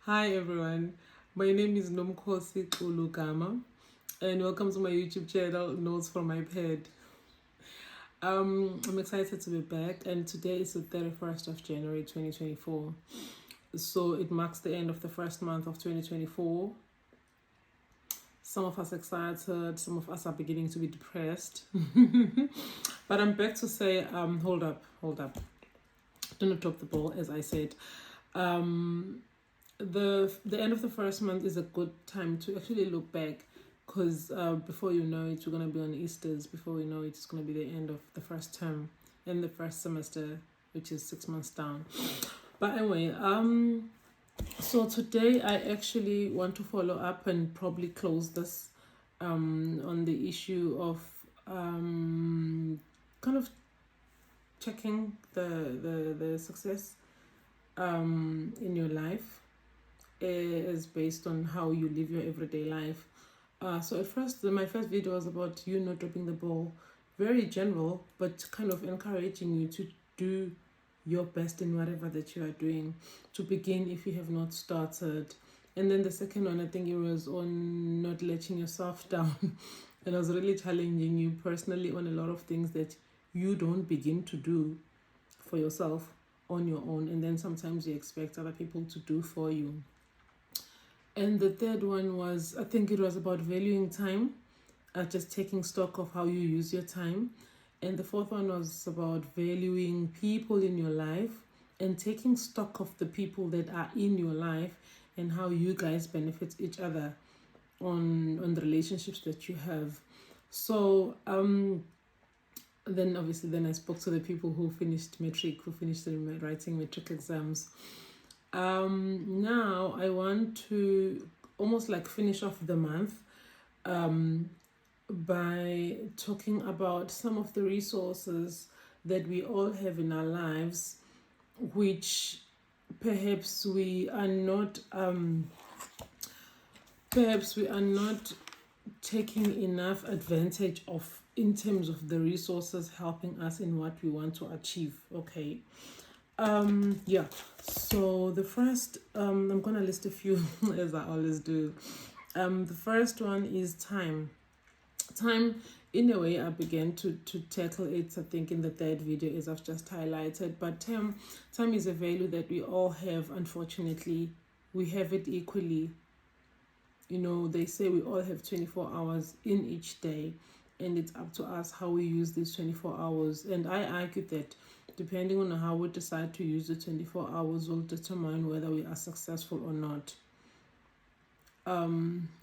Hi everyone, my name is Nomkhosi Kulugama and welcome to my YouTube channel Notes from my Pad. I'm excited to be back and today is the 31st of January 2024. So it marks the end of the first month of 2024. Some of us excited, some of us are beginning to be depressed. But I'm back to say, hold up. Do not drop the ball, as I said. The end of the first month is a good time to actually look back because before you know it, we're going to be on Easter's. Before we know it, it's going to be the end of the first term and the first semester, which is 6 months down. But anyway, so today I actually want to follow up and probably close this on the issue of kind of checking the success in your life is based on how you live your everyday life. So at first, my first video was about you not dropping the ball, very general, but kind of encouraging you to do your best in whatever that you are doing, to begin if you have not started. And then the second one, I think it was on not letting yourself down. And I was really challenging you personally on a lot of things that you don't begin to do for yourself on your own, and then sometimes you expect other people to do for you. And the third one was, I think it was about valuing time, just taking stock of how you use your time. And the fourth one was about valuing people in your life and taking stock of the people that are in your life and how you guys benefit each other on the relationships that you have. So then obviously then I spoke to the people who finished matric, who finished writing matric exams. Now I want to almost like finish off the month by talking about some of the resources that we all have in our lives, which perhaps we are not taking enough advantage of in terms of the resources helping us in what we want to achieve. Okay. Yeah, so the first I'm gonna list a few as I always do. The first one is time. In a way I began to tackle it, I think, in the third video, as I've just highlighted. But time is a value that we all have. Unfortunately, we have it equally. They say we all have 24 hours in each day, and it's up to us how we use these 24 hours. And I argue that depending on how we decide to use the 24 hours will determine whether we are successful or not.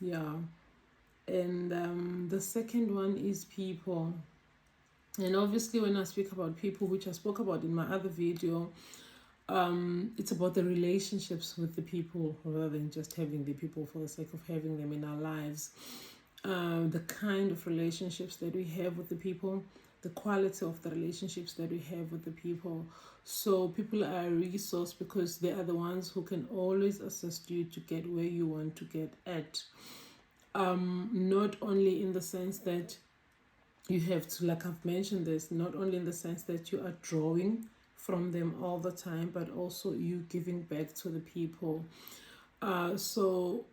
Yeah. And the second one is people. And obviously when I speak about people, which I spoke about in my other video, it's about the relationships with the people rather than just having the people for the sake of having them in our lives. The kind of relationships that we have with the people, the quality of the relationships that we have with the people. So people are a resource because they are the ones who can always assist you to get where you want to get at. Not only in the sense that you have to, like I've mentioned this, not only in the sense that you are drawing from them all the time, but also you giving back to the people. So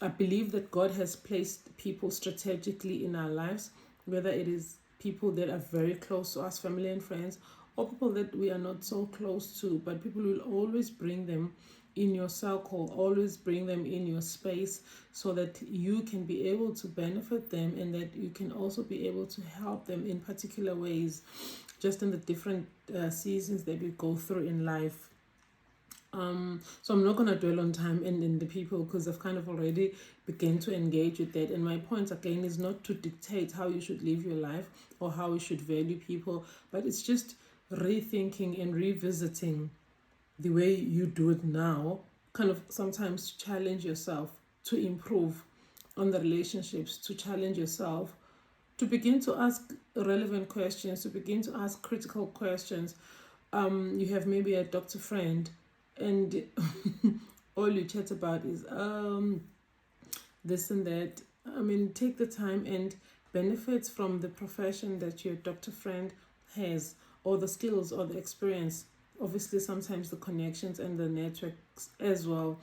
I believe that God has placed people strategically in our lives, whether it is people that are very close to us, family and friends, or people that we are not so close to, but people will always bring them in your circle, always bring them in your space so that you can be able to benefit them and that you can also be able to help them in particular ways, just in the different seasons that we go through in life. So I'm not going to dwell on time and the people because I've kind of already begun to engage with that. And my point again is not to dictate how you should live your life or how you should value people, but it's just rethinking and revisiting the way you do it now, kind of sometimes to challenge yourself to improve on the relationships, to challenge yourself, to begin to ask relevant questions, to begin to ask critical questions. You have maybe a doctor friend and all you chat about is this and that. I mean, take the time and benefit from the profession that your doctor friend has, or the skills or the experience obviously sometimes the connections and the networks as well.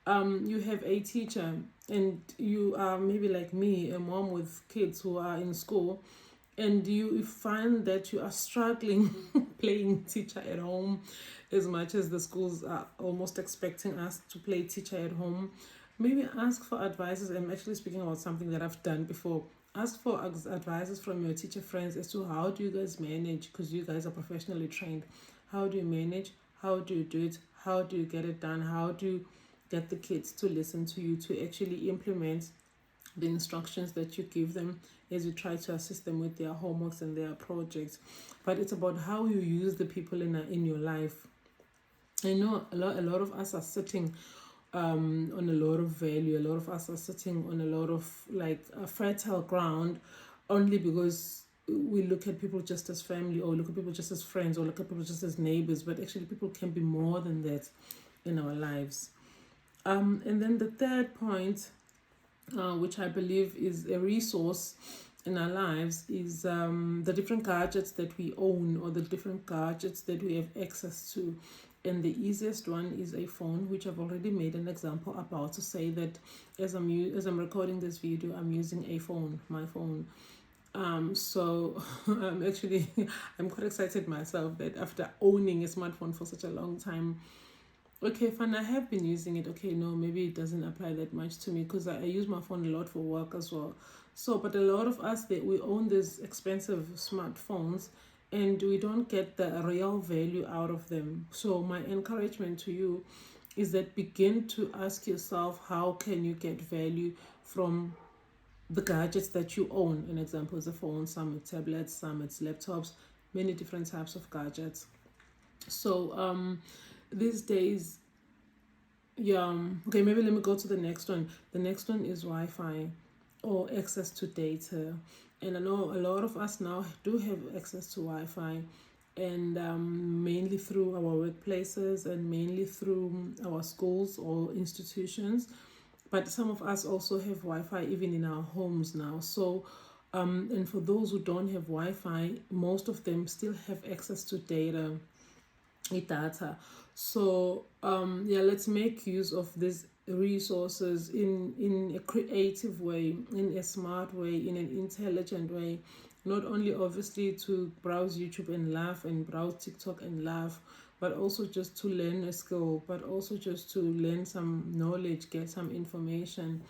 You have a teacher, and you are maybe like me, a mom with kids who are in school, and you find that you are struggling playing teacher at home as much as the schools are almost expecting us to play teacher at home. Maybe ask for advices. I'm actually speaking about something that I've done before. Ask for advices from your teacher friends as to how do you guys manage, because you guys are professionally trained. How do you manage? How do you do it? How do you get it done? How do you get the kids to listen to you, to actually implement the instructions that you give them as you try to assist them with their homeworks and their projects? But it's about how you use the people in your life. I know a lot of us are sitting on a lot of value. A lot of us are sitting on a lot of like fertile ground only because we look at people just as family, or look at people just as friends, or look at people just as neighbors. But actually, people can be more than that in our lives. And then the third point, which I believe is a resource in our lives, is the different gadgets that we own, or the different gadgets that we have access to. And the easiest one is a phone, which I've already made an example about, to say that as I'm recording this video, I'm using a phone, my phone. So I'm actually I'm quite excited myself that after owning a smartphone for such a long time, okay, fine, I have been using it. Okay, no, maybe it doesn't apply that much to me because I use my phone a lot for work as well. So, but a lot of us, that we own these expensive smartphones, and we don't get the real value out of them. So my encouragement to you is that begin to ask yourself, how can you get value from the gadgets that you own? An example is a phone, some it's tablets, some it's laptops, many different types of gadgets. So these days, yeah, okay, maybe let me go to the next one. The next one is Wi-Fi, or access to data. And I know a lot of us now do have access to Wi-Fi, and mainly through our workplaces and mainly through our schools or institutions. But some of us also have Wi-Fi even in our homes now. So, and for those who don't have Wi-Fi, most of them still have access to data. So yeah, let's make use of these resources in a creative way, in a smart way, in an intelligent way. Not only obviously to browse YouTube and laugh, and browse TikTok and laugh, but also just to learn a skill, but also just to learn some knowledge, get some information,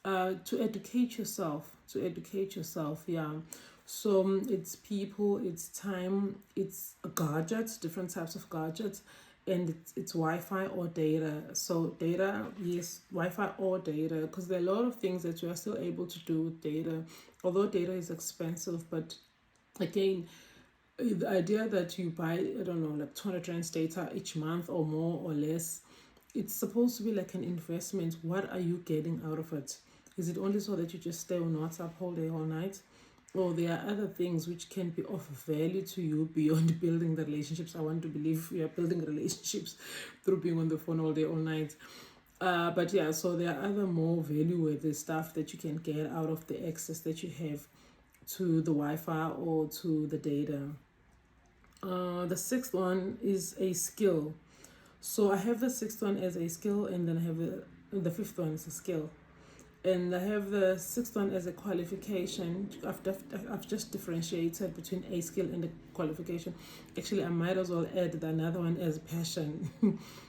to educate yourself, yeah. So it's people, it's time, it's gadgets, different types of gadgets, and it's Wi-Fi or data. So data, yes, Wi-Fi or data, because there are a lot of things that you are still able to do with data, although data is expensive. But again, the idea that you buy, I don't know, like 200 rands data each month or more or less, it's supposed to be like an investment. What are you getting out of it? Is it only so that you just stay on WhatsApp all day, all night? Or there are other things which can be of value to you beyond building the relationships? I want to believe we are building relationships through being on the phone all day, all night. But yeah, so there are other more value-worthy stuff that you can get out of the access that you have to the Wi-Fi or to the data. The sixth one is a skill. So I have the sixth one as a skill, and then I have the fifth one is a skill, and I have the sixth one as a qualification. I've just differentiated between a skill and a qualification. Actually, I might as well add another one as passion,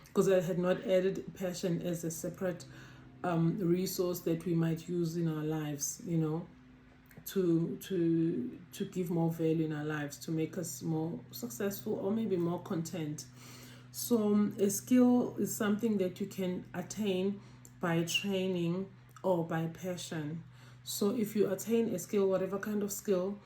because I had not added passion as a separate resource that we might use in our lives, you know, to give more value in our lives, to make us more successful or maybe more content. So a skill is something that you can attain by training or by passion. So if you attain a skill, whatever kind of skill,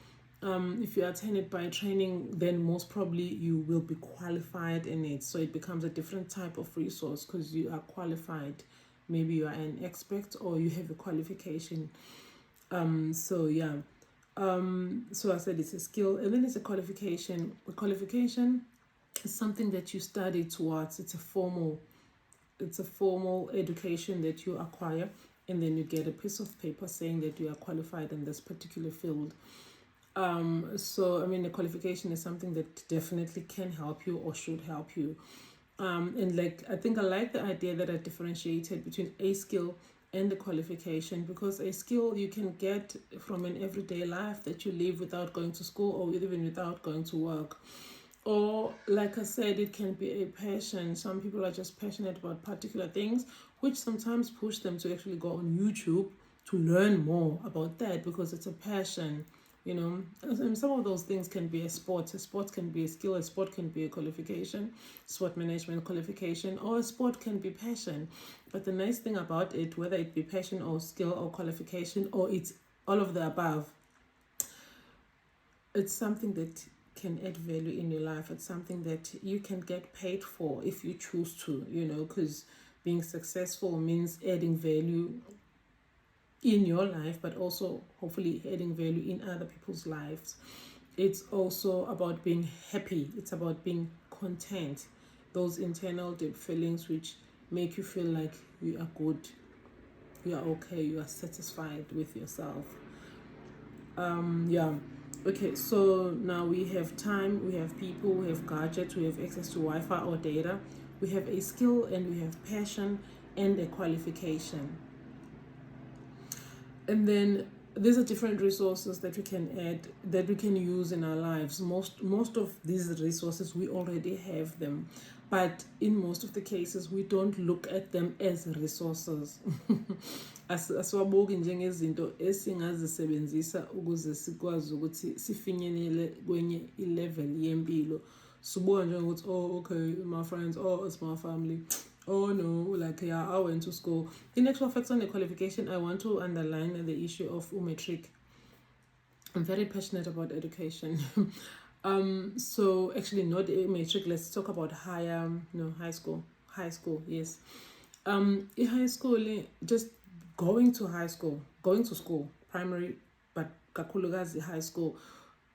if you attain it by training, then most probably you will be qualified in it. So it becomes a different type of resource because you are qualified. Maybe you are an expert or you have a qualification. So yeah. So I said it's a skill, and then it's a qualification. A qualification is something that you study towards. It's a formal education that you acquire, and then you get a piece of paper saying that you are qualified in this particular field. So I mean, the qualification is something that definitely can help you or should help you. And like, I think I like the idea that I differentiated between a skill and the qualification, because a skill you can get from an everyday life that you live without going to school or even without going to work. Or, like I said, it can be a passion. Some people are just passionate about particular things, which sometimes push them to actually go on YouTube to learn more about that because it's a passion. You know, and some of those things can be a sport. A sport can be a skill. A sport can be a qualification, sport management qualification, or a sport can be passion. But the nice thing about it, whether it be passion or skill or qualification, or it's all of the above, it's something that can add value in your life. It's something that you can get paid for if you choose to, you know, because being successful means adding value in your life, but also hopefully adding value in other people's lives. It's also about being happy, it's about being content, those internal deep feelings which make you feel like you are good, you are okay, you are satisfied with yourself. Yeah. Okay, so now we have time, we have people, we have gadgets, we have access to Wi-Fi or data, we have a skill, and we have passion and a qualification. And then these are different resources that we can add, that we can use in our lives. Most of these resources we already have them, but in most of the cases we don't look at them as resources. Asiwabuki njengezinto esingazisebenzisa ukuze sikwazi ukuthi sifinyelele kwenye level yempilo. Sibuka njengokuthi, oh okay, my friends, oh it's my family, oh no, like yeah, I went to school. In actual fact, on the qualification, I want to underline the issue of matric. I'm very passionate about education. So actually not matric, let's talk about higher, high school. High school, yes. In high school, just going to school, primary, but kakhulukazi high school,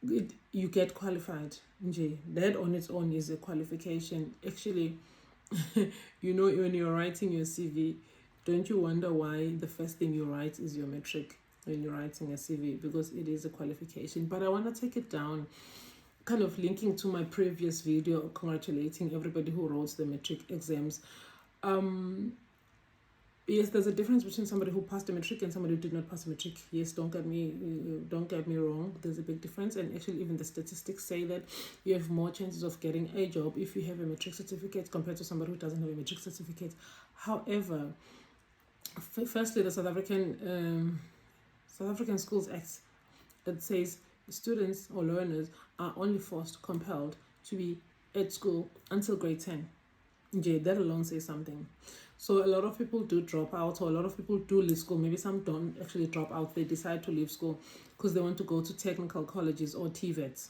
you get qualified. That on its own is a qualification. Actually, you know, when you're writing your CV, don't you wonder why the first thing you write is your matric when you're writing a CV? Because it is a qualification. But I want to take it down, kind of linking to my previous video congratulating everybody who wrote the matric exams. Yes, there's a difference between somebody who passed a matric and somebody who did not pass a matric. Yes, don't get me wrong. There's a big difference, and actually, even the statistics say that you have more chances of getting a job if you have a matric certificate compared to somebody who doesn't have a matric certificate. However, firstly, the South African Schools Act, it says students or learners are only forced, compelled to be at school until grade 10. That alone says something. So a lot of people do drop out, or a lot of people do leave school. Maybe some don't actually drop out. They decide to leave school because they want to go to technical colleges or TVETs.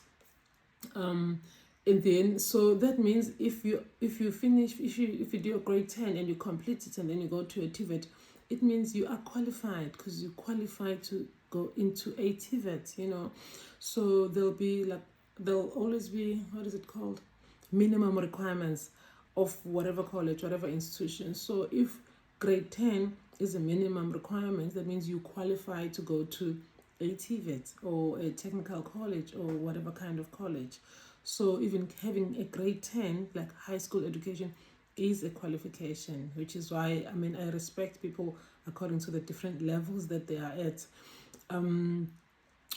And then, so that means if you do your grade 10 and you complete it and then you go to a TVET, it means you are qualified, because you qualify to go into a TVET, you know. So there'll always be, what is it called? Minimum requirements of whatever college, whatever institution. So if grade 10 is a minimum requirement, that means you qualify to go to a TVET or a technical college or whatever kind of college. So even having a grade 10, like high school education, is a qualification, which is why, I mean, I respect people according to the different levels that they are at.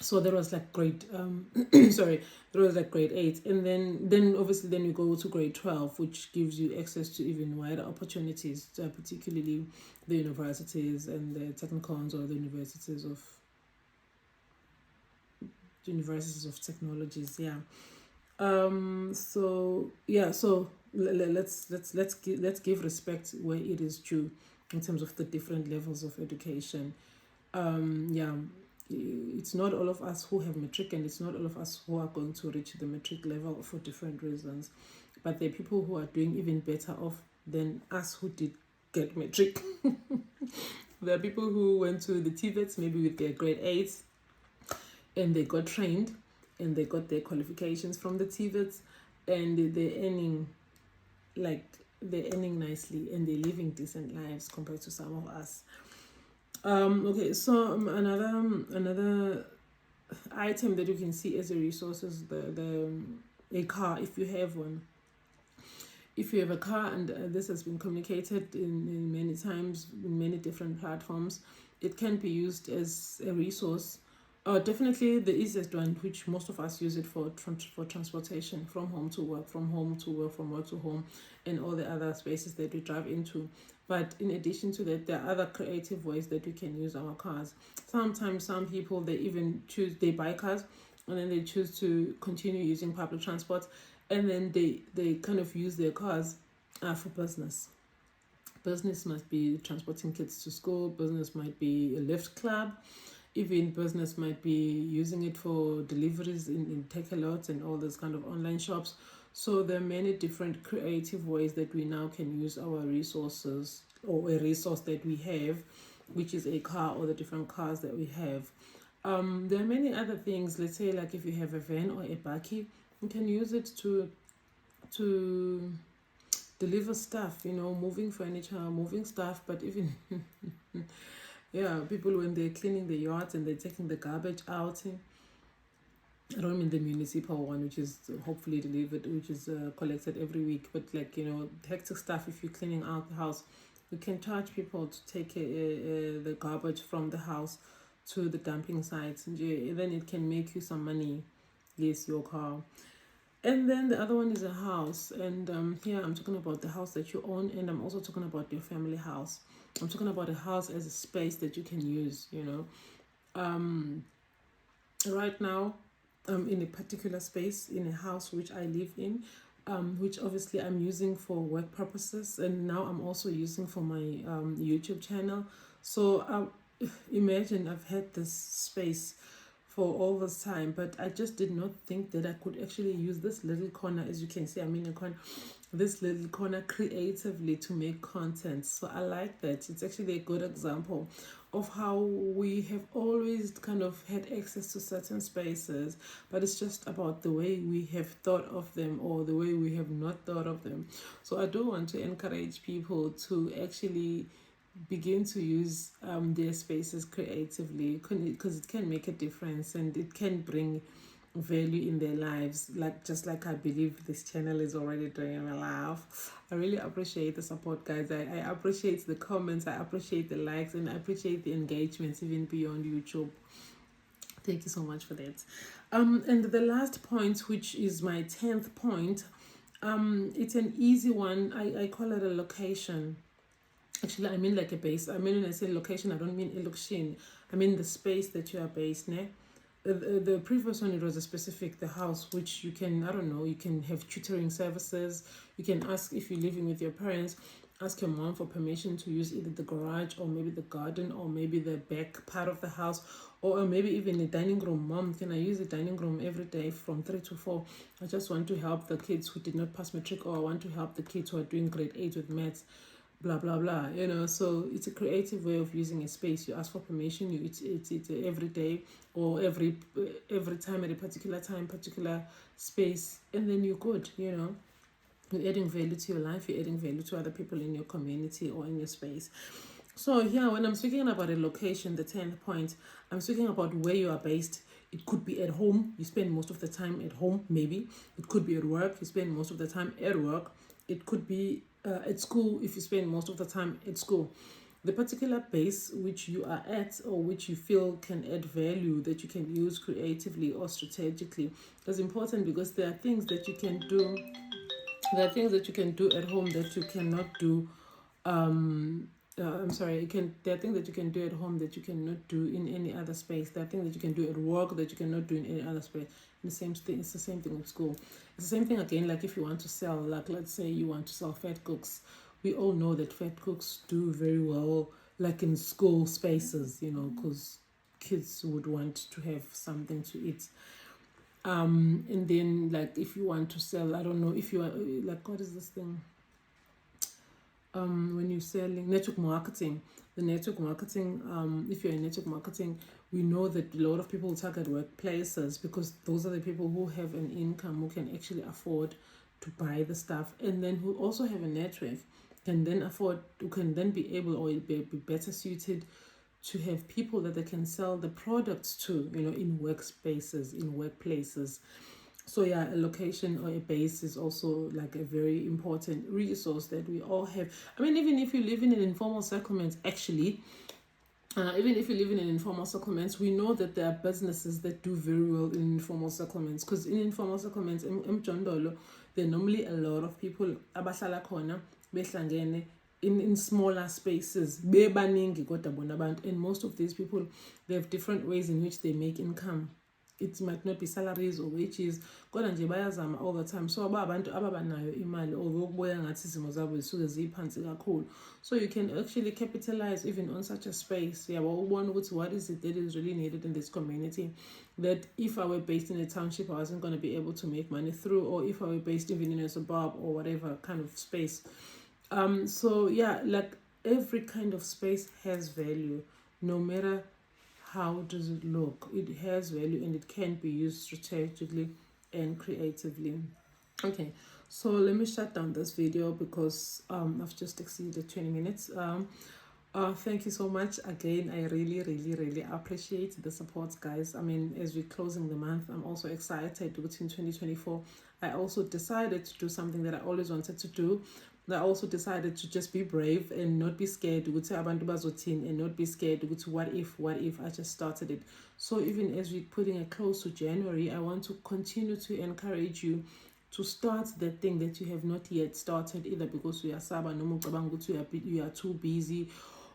So there was like grade there was like grade 8, and then obviously then you go to grade 12, which gives you access to even wider opportunities, particularly the universities and the technicons, or the universities of technologies. So let's give respect where it is due in terms of the different levels of education. It's not all of us who have matric, and it's not all of us who are going to reach the matric level for different reasons, but there are people who are doing even better off than us who did get matric. There are people who went to the TVETs maybe with their grade 8, and they got trained and they got their qualifications from the TVETs, and they're earning nicely, and they're living decent lives compared to some of us. Okay, so another item that you can see as a resource is a car, if you have one. If you have a car, and this has been communicated in many times in many different platforms, it can be used as a resource. Definitely the easiest one, which most of us use it for transportation from home to work, from home to work, from work to home, and all the other spaces that we drive into. But in addition to that, there are other creative ways that we can use our cars. Sometimes some people, they buy cars and then they choose to continue using public transport, and then they kind of use their cars for business. Business must be transporting kids to school, business might be a lift club, even business might be using it for deliveries in take-a-lots and all those kind of online shops. So there are many different creative ways that we now can use our resources, or a resource that we have, which is a car, or the different cars that we have. There are many other things. Let's say, like, if you have a van or a bakkie, you can use it to deliver stuff, moving furniture, moving stuff. But even yeah, people, when they're cleaning the yards and they're taking the garbage out, I don't mean the municipal one, which is hopefully delivered, which is collected every week, but like, hectic stuff. If you're cleaning out the house, you can charge people to take the garbage from the house to the dumping sites, and then it can make you some money. Yes, your car. And then the other one is a house, and here I'm talking about the house that you own, and I'm also talking about your family house. I'm talking about a house as a space that you can use. Right now, I'm in a particular space in a house which I live in, which obviously I'm using for work purposes, and now I'm also using for my YouTube channel. So imagine I've had this space for all this time, but I just did not think that I could actually use this little corner. As you can see, I'm in a corner, this little corner, creatively to make content. So I like that. It's actually a good example of how we have always kind of had access to certain spaces, but it's just about the way we have thought of them, or the way we have not thought of them. So I do want to encourage people to actually begin to use their spaces creatively, because it can make a difference and it can bring value in their lives, just like I believe this channel is already doing in my life. I really appreciate the support, guys. I appreciate the comments, I appreciate the likes, and I appreciate the engagements even beyond YouTube. Thank you so much for that. And the last point, which is my 10th point, it's an easy one. I call it a location. Actually, I mean like a base. I mean, when I say location, I don't mean a location. I mean the space that you are based in. The previous one, it was a specific, the house, which you can, I don't know, you can have tutoring services. You can ask, if you're living with your parents, ask your mom for permission to use either the garage, or maybe the garden, or maybe the back part of the house, or maybe even the dining room. Mom, can I use the dining room every day from 3 to 4? I just want to help the kids who did not pass matric, or I want to help the kids who are doing grade 8 with maths, blah blah blah. So it's a creative way of using a space. You ask for permission. It's every day, or every time, at a particular time, particular space, and then you're good. You're adding value to your life. You're adding value to other people in your community or in your space. So here, when I'm speaking about a location, the 10th point, I'm speaking about where you are based. It could be at home. You spend most of the time at home, maybe. It could be at work. You spend most of the time at work. It could be at school, if you spend most of the time at school. The particular base which you are at, or which you feel can add value, that you can use creatively or strategically, is important, because there are things that you can do. There are things that you can do at home that you cannot do. There are things that you can do at home that you cannot do in any other space. There are things that you can do at work that you cannot do in any other space. And the same thing. It's the same thing with school. It's the same thing again. Like if you want to sell, like let's say you want to sell fat cooks. We all know that fat cooks do very well, like in school spaces. Because kids would want to have something to eat. And then, like, if you want to sell, I don't know, if you are like, what is this thing? When you're selling network marketing, if you're in network marketing, we know that a lot of people target workplaces, because those are the people who have an income, who can actually afford to buy the stuff, and then who also have a network, who can then be able, or be better suited to have people that they can sell the products to, in workspaces, in workplaces. So yeah, a location or a base is also like a very important resource that we all have. I mean, even if you live in an informal settlement, actually, even if you live in an informal settlements, we know that there are businesses that do very well in informal settlements, because in informal settlements, there are normally a lot of people abahlala khona behlangene in smaller spaces, bebaningi kodwa bona abantu, and most of these people, they have different ways in which they make income. It might not be salaries or wages, kodwa nje bayazama all the time. So abantu ababanayo imali, although kubuya ngathi izimo zabo zisuke ziphansi kakhulu, so you can actually capitalize even on such a space. Yeah, well, what is it that is really needed in this community, that if I were based in a township, I wasn't going to be able to make money through, or if I were based even in a suburb or whatever kind of space. So yeah, like every kind of space has value, no matter how does it look. It has value and it can be used strategically and creatively. Okay, so let me shut down this video because I've just exceeded 20 minutes. Thank you so much again. I really appreciate the support, guys. I mean, as we're closing the month, I'm also excited to go in 2024. I also decided to do something that I always wanted to do. I also decided to just be brave and not be scared and not be scared. What if I just started it. So even as we're putting a close to January, I want to continue to encourage you to start the thing that you have not yet started, either because you are too busy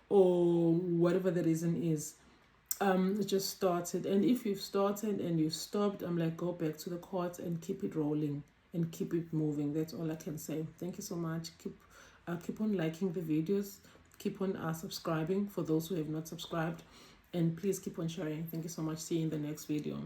or whatever the reason is. Just started. And if you've started and you've stopped, I'm like, go back to the court and keep it rolling and keep it moving. That's all I can say. Thank you so much. Keep on liking the videos, keep on subscribing for those who have not subscribed, and please keep on sharing. Thank you so much. See you in the next video.